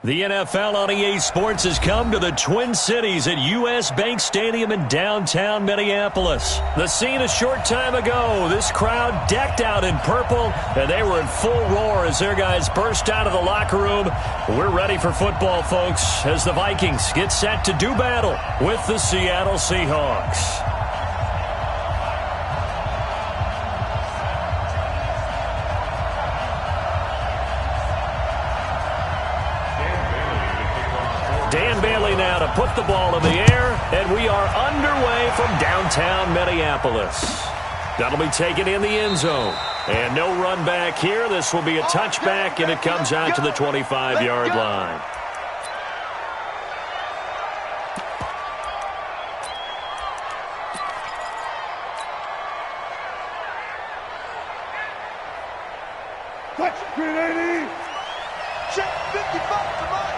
The NFL on EA Sports has come to the Twin Cities at U.S. Bank Stadium in downtown Minneapolis. The scene a short time ago, this crowd decked out in purple, and they were in full roar as their guys burst out of the locker room. We're ready for football, folks, as the Vikings get set to do battle with the Seattle Seahawks. Dan Bailey now to put the ball in the air, and we are underway from downtown Minneapolis. That'll be taken in the end zone. And no run back here. This will be a touchback, and it comes out to the 25-yard line. Touch, green 80. Check 55 to mine.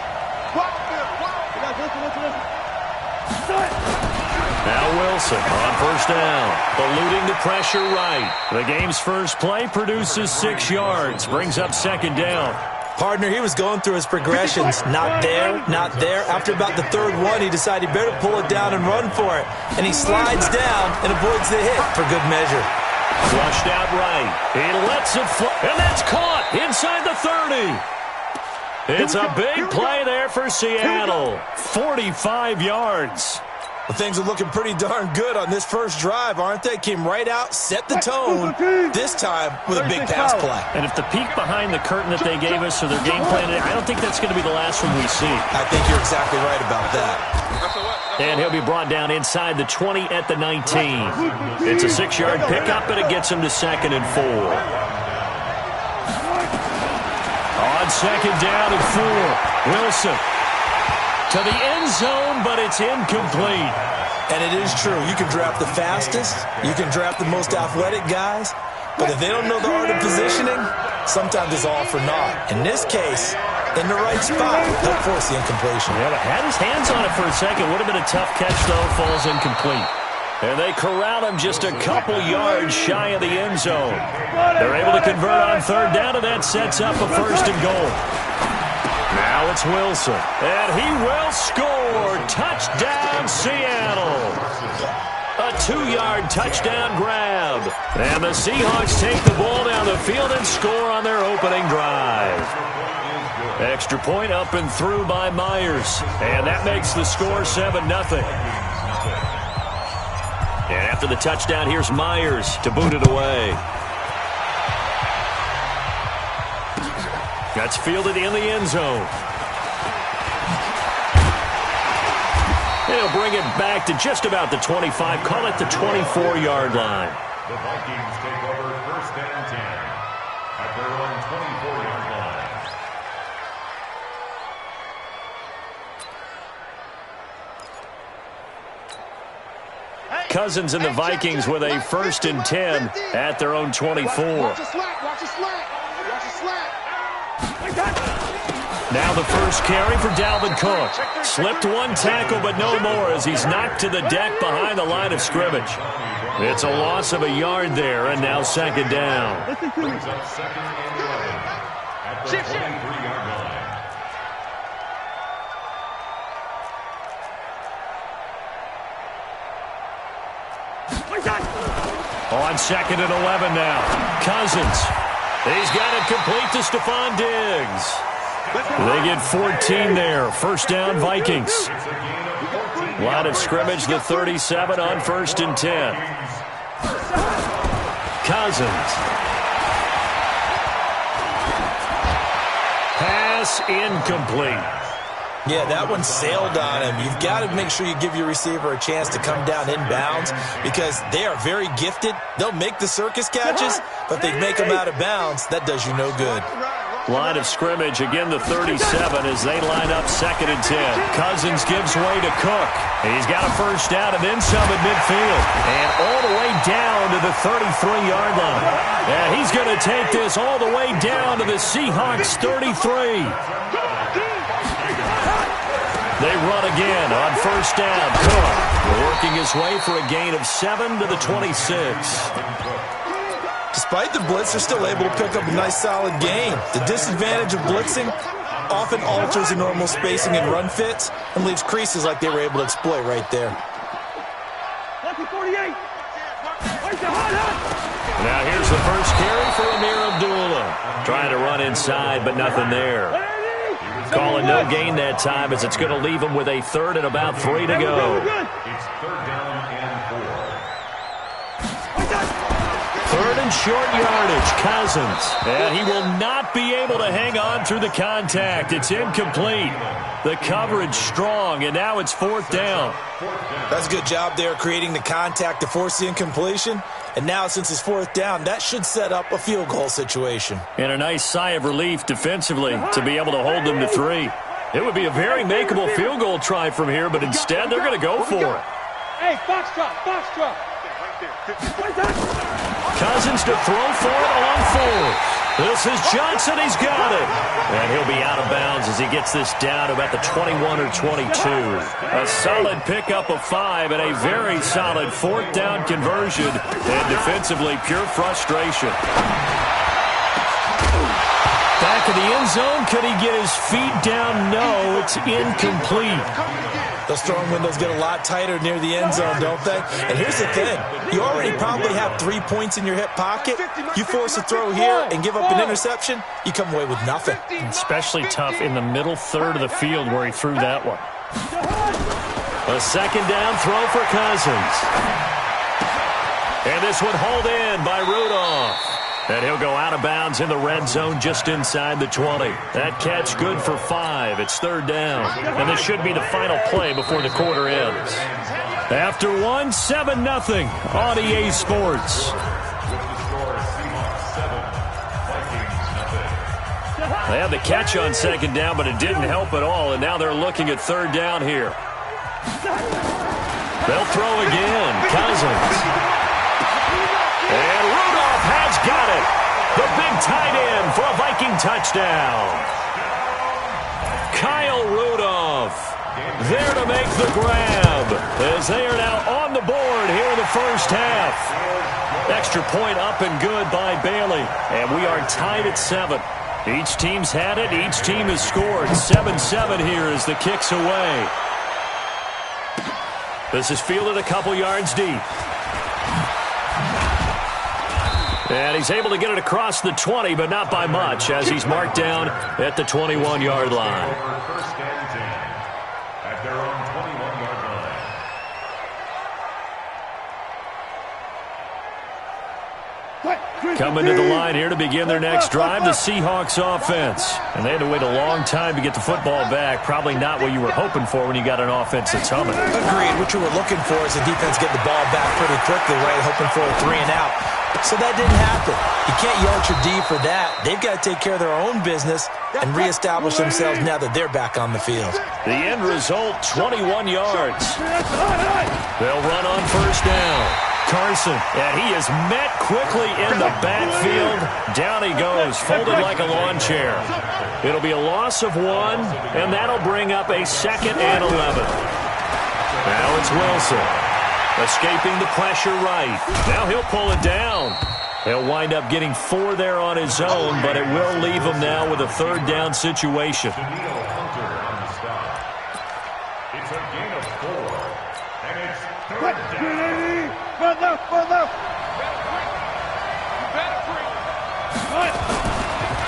Now Wilson on first down, eluding the pressure right. The game's first play produces 6 yards, brings up second down. Partner, he was going through his progressions. Not there, not there. After about the third one, he decided he better pull it down and run for it. And he slides down and avoids the hit for good measure. Flushed out right. He lets it fly, and that's caught inside the 30. It's a big play there for Seattle. 45 yards. Well, things are looking pretty darn good on this first drive, aren't they? Came right out, set the tone, this time with a big pass play. And if the peek behind the curtain that they gave us or their game plan, I don't think that's going to be the last one we see. I think you're exactly right about that. And he'll be brought down inside the 20 at the 19. It's a 6-yard pickup, and it gets him to 2nd and 4. On second down and 4, Wilson to the end zone, but it's incomplete. And it is true. You can draft the fastest, you can draft the most athletic guys, but if they don't know the art of positioning, sometimes it's all for naught. In this case, in the right spot, they'll force the incompletion. Yeah, but had his hands on it for a second. Would have been a tough catch, though. Falls incomplete. And they corral him just a couple yards shy of the end zone. They're able to convert on third down, and that sets up a 1st and goal. Now it's Wilson, and he will score. Touchdown, Seattle. A 2-yard touchdown grab. And the Seahawks take the ball down the field and score on their opening drive. Extra point up and through by Myers. And that makes the score 7-0. And after the touchdown, here's Myers to boot it away. That's fielded in the end zone. He'll bring it back to just about the 25. Call it the 24-yard line. The Vikings take over 1st and 10 at their own 24-yard line. Cousins and the Vikings with a 1st and 10 at their own 24. Watch a slack, watch a slack, watch a slack. Now the first carry for Dalvin Cook. Slipped one tackle, but no more as he's knocked to the deck behind the line of scrimmage. It's a loss of a yard there, and now 2nd down. Brings up 2nd and 11 at the 23-yard line. On 2nd and 11 now. Cousins. He's got it complete to Stephon Diggs. They get 14 there. 1st down, Vikings. Line of scrimmage, the 37 on 1st and 10. Cousins. Pass incomplete. Yeah, that one sailed on him. You've got to make sure you give your receiver a chance to come down inbounds because they are very gifted. They'll make the circus catches, but if they make them out of bounds, that does you no good. Line of scrimmage, again the 37 as they line up 2nd and 10. Cousins gives way to Cook. He's got a 1st down and then some at midfield. And all the way down to the 33-yard line. And he's going to take this all the way down to the Seahawks 33. They run again on 1st down. Cook working his way for a gain of 7 to the 26. Despite the blitz, they're still able to pick up a nice solid gain. The disadvantage of blitzing, often alters the normal spacing and run fits and leaves creases like they were able to exploit right there. Now here's the first carry for Amir Abdullah. Trying to run inside, but nothing there. Calling no gain that time as it's going to leave him with a third and about 3 to go. It's third down and 4. Third and short yardage, Cousins. And he will not be able to hang on through the contact. It's incomplete. The coverage strong, and now it's fourth down. That's a good job there creating the contact to force the incompletion. And now since it's fourth down, that should set up a field goal situation. And a nice sigh of relief defensively to be able to hold them to 3. It would be a very makeable field goal try from here, but instead they're going to go for it. Hey, box drop, box drop. Cousins to throw for it along 4. This is Johnson. He's got it. And he'll be out of bounds as he gets this down to about the 21 or 22. A solid pickup of 5 and a very solid fourth down conversion. And defensively, pure frustration. Back of the end zone. Could he get his feet down? No, it's incomplete. Those throwing windows get a lot tighter near the end zone, don't they? And here's the thing. You already probably have 3 points in your hip pocket. You force a throw here and give up an interception, you come away with nothing. Especially tough in the middle third of the field where he threw that one. A second down throw for Cousins. And this one hauled in by Rudolph. And he'll go out of bounds in the red zone just inside the 20. That catch good for 5. It's third down. And this should be the final play before the quarter ends. After 1, 7-0 on EA Sports. They had the catch on second down, but it didn't help at all. And now they're looking at third down here. They'll throw again. Cousins. And Rudolph has got it. The big tight end for a Viking touchdown. Kyle Rudolph there to make the grab as they are now on the board here in the first half. Extra point up and good by Bailey. And we are tied at 7. Each team's had it. Each team has scored. 7-7 here as the kick's away. This is fielded a couple yards deep. And he's able to get it across the 20, but not by much, as he's marked down at the 21-yard line. First and 10 at their own 21-yard line. Coming to the line here to begin their next drive, the Seahawks offense. And they had to wait a long time to get the football back. Probably not what you were hoping for when you got an offense that's humming. Agreed. What you were looking for is the defense getting the ball back pretty quickly, right? Hoping for a 3 and out. So that didn't happen. You can't yell at your D for that. They've got to take care of their own business and reestablish themselves now that they're back on the field. The end result, 21 yards. They'll run on first down. Carson, and he is met quickly in the backfield. Down he goes, folded like a lawn chair. It'll be a loss of 1, and that'll bring up a 2nd and 11. Now it's Wilson. Escaping the pressure right. Now he'll pull it down. He'll wind up getting 4 there on his own, but it will leave him now with a third down situation. It's a gain of 4, and it's third down.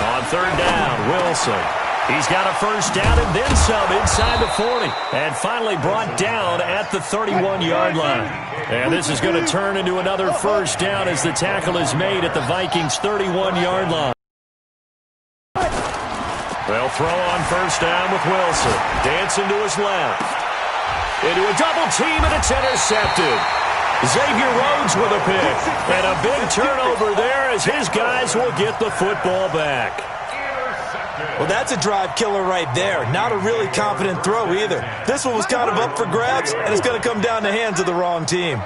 On third down, Wilson. He's got a first down and then some inside the 40. And finally brought down at the 31-yard line. And this is going to turn into another first down as the tackle is made at the Vikings' 31-yard line. They'll throw on first down with Wilson. Dancing to his left. Into a double team, and it's intercepted. Xavier Rhodes with a pick. And a big turnover there as his guys will get the football back. Well, that's a drive killer right there. Not a really confident throw either. This one was kind of up for grabs, and it's going to come down the hands of the wrong team.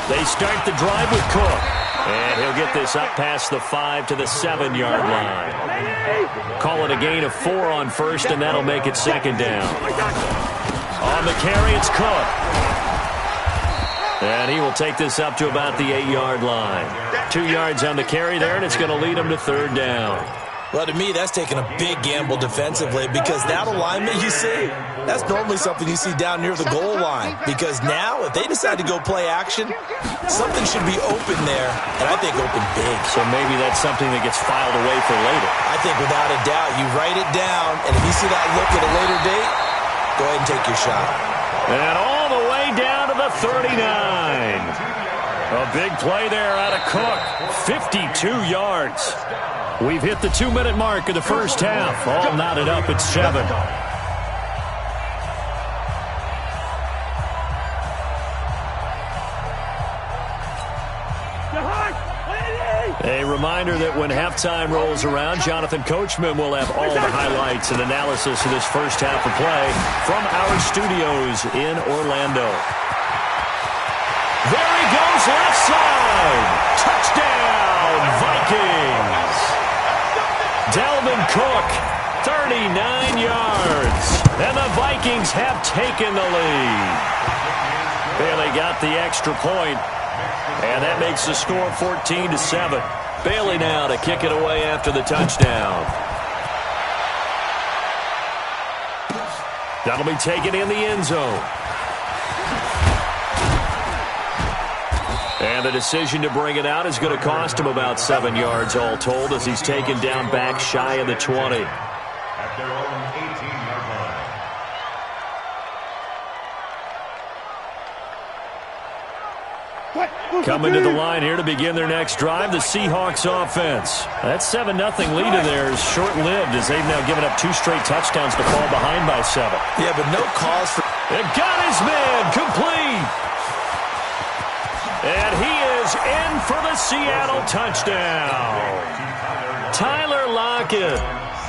They start the drive with Cook. And he'll get this up past the 5 to the 7-yard line. Call it a gain of 4 on first, and that'll make it second down. On the carry, it's Cook. And he will take this up to about the 8-yard line. 2 yards on the carry there, and it's going to lead him to third down. Well, to me, that's taking a big gamble defensively because that alignment you see, that's normally something you see down near the goal line. Because now, if they decide to go play action, something should be open there, and I think open big. So maybe that's something that gets filed away for later. I think without a doubt, you write it down, and if you see that look at a later date, go ahead and take your shot. And all the way down to the 39. A big play there out of Cook. 52 yards. We've hit the 2-minute mark of the first half. All knotted up at 7. A reminder that when halftime rolls around, Jonathan Coachman will have all the highlights and analysis of this first half of play from our studios in Orlando. There he goes, left side. Touchdown, Vikings. Dalvin Cook, 39 yards. And the Vikings have taken the lead. Bailey got the extra point. And that makes the score 14-7. Bailey now to kick it away after the touchdown. That'll be taken in the end zone. And the decision to bring it out is going to cost him about 7 yards all told as he's taken down back shy of the 20. At their own 18-yard line. Coming to the line here to begin their next drive, the Seahawks offense. That 7-0 lead of theirs short-lived as they've now given up 2 straight touchdowns to fall behind by 7. Yeah, but no cause for... It got his man complete. And he is in for the Seattle touchdown. Tyler Lockett,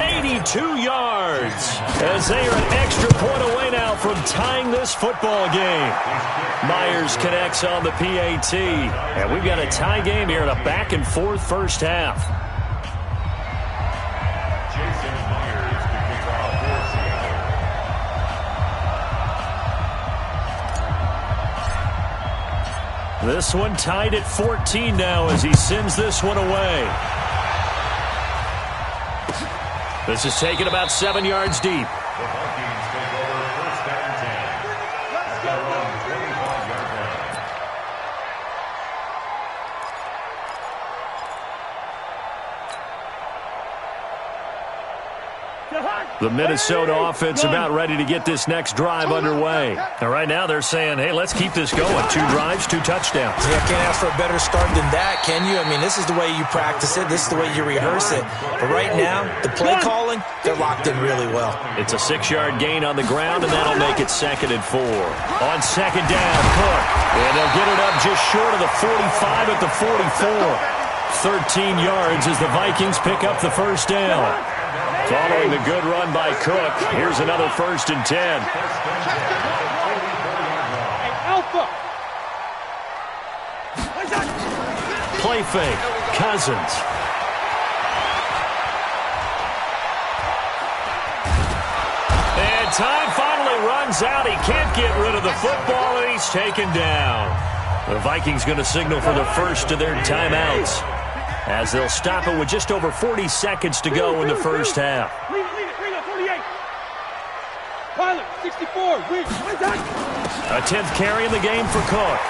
82 yards, as they are an extra point away now from tying this football game. Myers connects on the PAT, and we've got a tie game here in a back-and-forth first half. Jason Myers to kick off for Seattle. This one tied at 14 now as he sends this one away. This is taken about 7 yards deep. The Vikings take over first and 10. At their own 25-yard line. The Minnesota offense about ready to get this next drive underway. And right now they're saying, hey, let's keep this going. 2 drives, 2 touchdowns. Yeah, can't ask for a better start than that, can you? I mean, this is the way you practice it. This is the way you rehearse it. But right now, the play calling, they're locked in really well. It's a 6-yard gain on the ground, and that'll make it 2nd and 4. On 2nd down, Cook. And they'll get it up just short of the 45 at the 44. 13 yards as the Vikings pick up the first down. Following the good run by Cook, here's another 1st and 10. Alpha. Play fake, Cousins. And time finally runs out. He can't get rid of the football, and he's taken down. The Vikings going to signal for the first of their timeouts, as they'll stop it with just over 40 seconds to go in the first half. Lead it, 48. Pilot, 64, reach, A 10th carry in the game for Cook.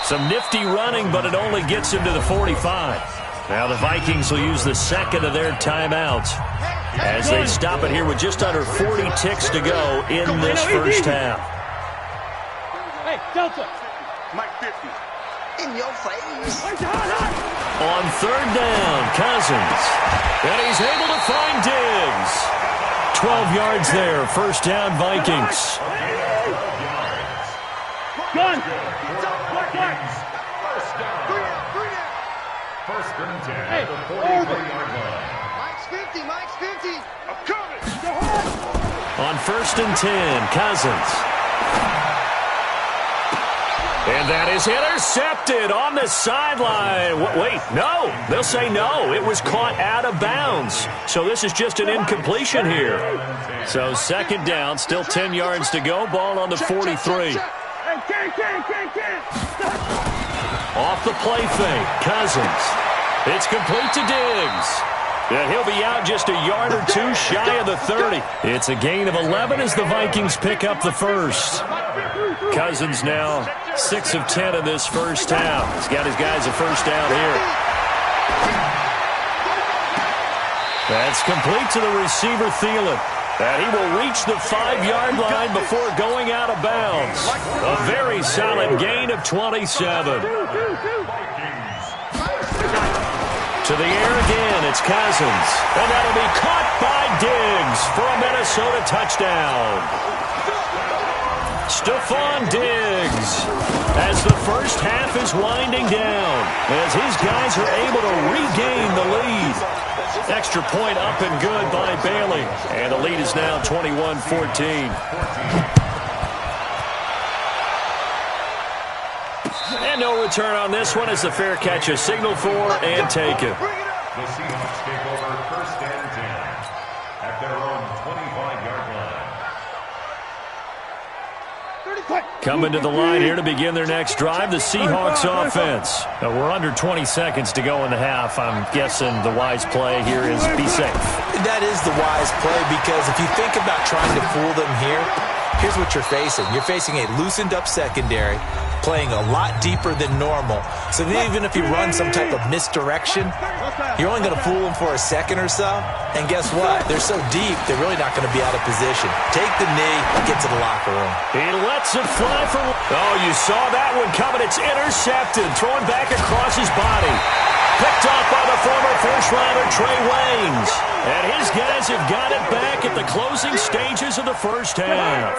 Some nifty running, but it only gets him to the 45. Now the Vikings will use the 2nd of their timeouts as they stop it here with just under 40 ticks to go in this first half. Hey, Delta. Mike 50. In your face. On 3rd down, Cousins. And he's able to find Diggs. 12 yards there, first down Vikings. Gun. First and 10 Hey, at the over. 43-yard line. Mike's 50. Mike's 50. I'm coming. On 1st and 10, Cousins. And that is intercepted on the sideline. Wait, no. They'll say no. It was caught out of bounds. So this is just an incompletion here. So 2nd down, still 10 yards to go. Ball on the 43. Hey, can. Off the play fake, Cousins. It's complete to Diggs. And he'll be out just a yard or two shy of the 30. It's a gain of 11 as the Vikings pick up the first. Cousins now 6 of 10 in this first half. He's got his guys a first down here. That's complete to the receiver, Thielen. And he will reach the 5-yard line before going out of bounds. A very solid gain of 27. To the air again, it's Cousins. And that'll be caught by Diggs for a Minnesota touchdown. Stephon Diggs, as the first half is winding down, as his guys are able to regain the lead. Extra point up and good by Bailey. And the lead is now 21-14. And no return on this one as the fair catch is signaled for and taken. The Seahawks take over first and 10 at their own 25-yard line. Coming to the line here to begin their next drive, the Seahawks offense. We're under 20 seconds to go in the half. I'm guessing the wise play here is be safe. That is the wise play, because if you think about trying to fool them here, here's what you're facing. You're facing a loosened up secondary, playing a lot deeper than normal. So even if you run some type of misdirection, you're only going to fool them for a second or so. And guess what? They're so deep, they're really not going to be out of position. Take the knee, get to the locker room. He lets it fly for... Oh, you saw that one coming. It's intercepted. Thrown back across his body. Picked off by the former first-rounder Trey Waynes. And his guys have got it back at the closing stages of the first half.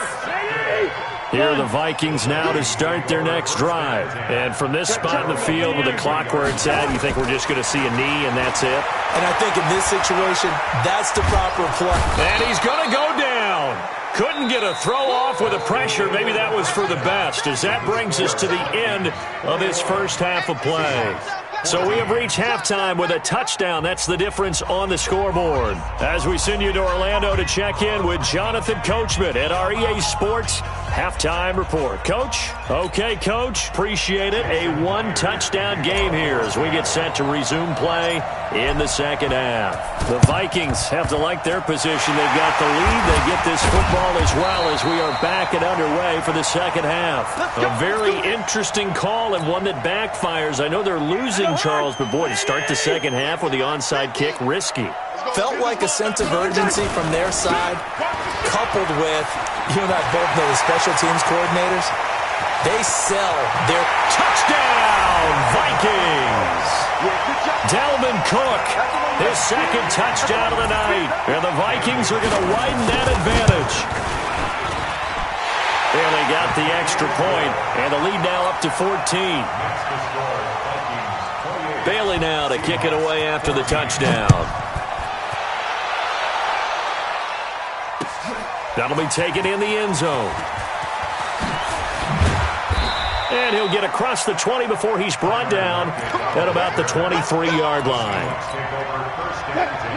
Here are the Vikings now to start their next drive. And from this spot in the field with the clock where it's at, you think we're just going to see a knee and that's it? And I think in this situation, that's the proper play. And he's going to go down. Couldn't get a throw off with the pressure. Maybe that was for the best, as that brings us to the end of this first half of play. So we have reached halftime with a touchdown. That's the difference on the scoreboard. As we send you to Orlando to check in with Jonathan Coachman at our EA Sports Halftime Report. Coach? Okay, Coach. Appreciate it. A one-touchdown game here as we get set to resume play in the second half. The Vikings have to like their position. They've got the lead. They get this football as well as we are back and underway for the second half. A very interesting call and one that backfires. I know they're losing, Charles, but boy, to start the second half with the onside kick, risky. Felt like a sense of urgency from their side, coupled with, you and I both know the special teams coordinators, they sell their touchdown, Vikings! Dalvin Cook, his second touchdown of the night. And the Vikings are going to widen that advantage. And they got the extra point, and the lead now up to 14. Bailey now to kick it away after the touchdown. That'll be taken in the end zone. And he'll get across the 20 before he's brought down at about the 23-yard line.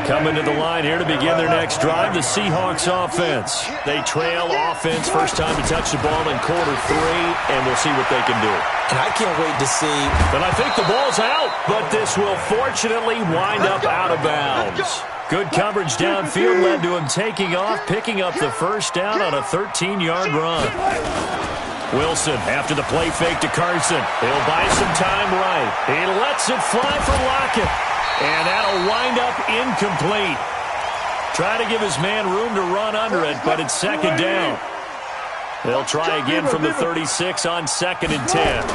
Coming to the line here to begin their next drive, the Seahawks offense. They trail offense, first time to touch the ball in quarter 3, and we'll see what they can do. And I can't wait to see. And I think the ball's out, but this will fortunately wind up out of bounds. Good coverage downfield led to him taking off, picking up the first down on a 13-yard run. Wilson after the play fake to Carson. He'll buy some time right. He lets it fly for Lockett. And that'll wind up incomplete. Try to give his man room to run under it, but it's second down. They'll try again from the 36 on 2nd and 10.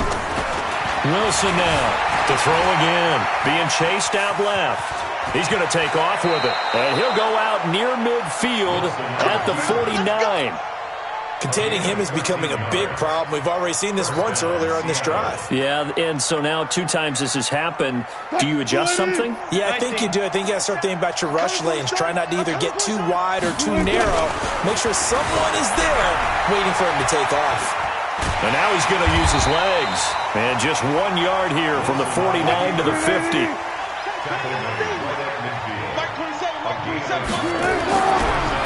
Wilson now to throw again. Being chased out left. He's going to take off with it. And he'll go out near midfield at the 49. Containing him is becoming a big problem. We've already seen this once earlier on this drive. Yeah, and so now 2 times this has happened. Do you adjust something? Yeah, I think you do. I think you got to start thinking about your rush lanes. Try not to either get too wide or too narrow. Make sure someone is there waiting for him to take off. And now he's going to use his legs. And just 1 yard here from the 49 to the 50.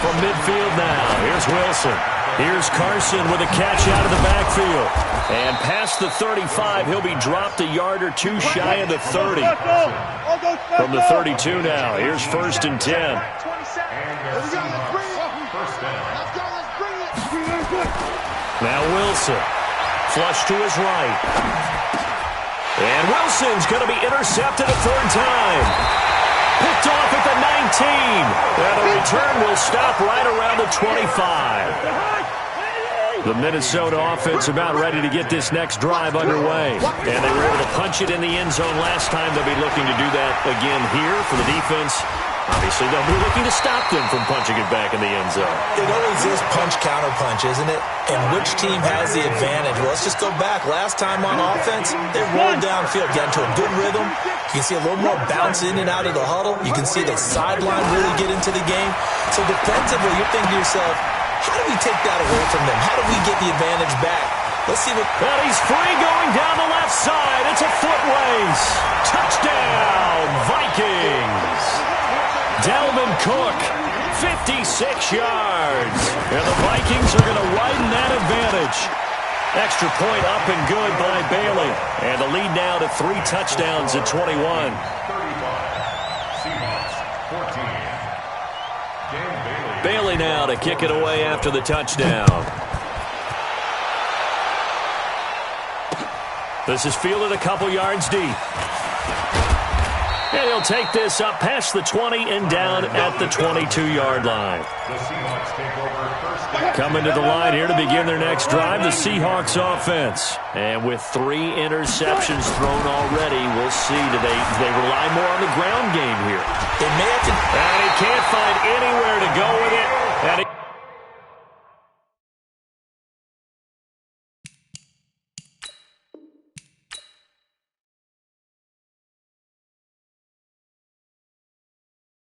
From midfield now, here's Wilson. Here's Carson with a catch out of the backfield. And past the 35, he'll be dropped a yard or two shy of the 30. From the 32 now, here's 1st and 10. Now Wilson, flush to his right. And Wilson's going to be intercepted a 3rd time. Picked off at the 19. And the return will stop right around the 25. The Minnesota offense about ready to get this next drive underway. And they were able to punch it in the end zone last time. They'll be looking to do that again here for the defense. Obviously, they'll be looking to stop them from punching it back in the end zone. It always is punch-counter-punch, isn't it? And which team has the advantage? Well, let's just go back. Last time on offense, they rolled downfield, got into a good rhythm. You can see a little more bounce in and out of the huddle. You can see the sideline really get into the game. So defensively, you're thinking to yourself, how do we take that away from them? How do we get the advantage back? Let's see what... And he's free going down the left side. It's a foot race. Touchdown, Vikings. Dalvin Cook, 56 yards. And the Vikings are going to widen that advantage. Extra point up and good by Bailey. And the lead now to 3 touchdowns at 21. 35. Seahawks, 14. Bailey now to kick it away after the touchdown. This is fielded a couple yards deep. And he'll take this up past the 20 and down at the 22-yard line. The Seahawks take over 1st. Coming to the line here to begin their next drive, the Seahawks offense. And with 3 interceptions thrown already, we'll see. Do they rely more on the ground game here? They may have to... And he can't find anywhere to go with it. And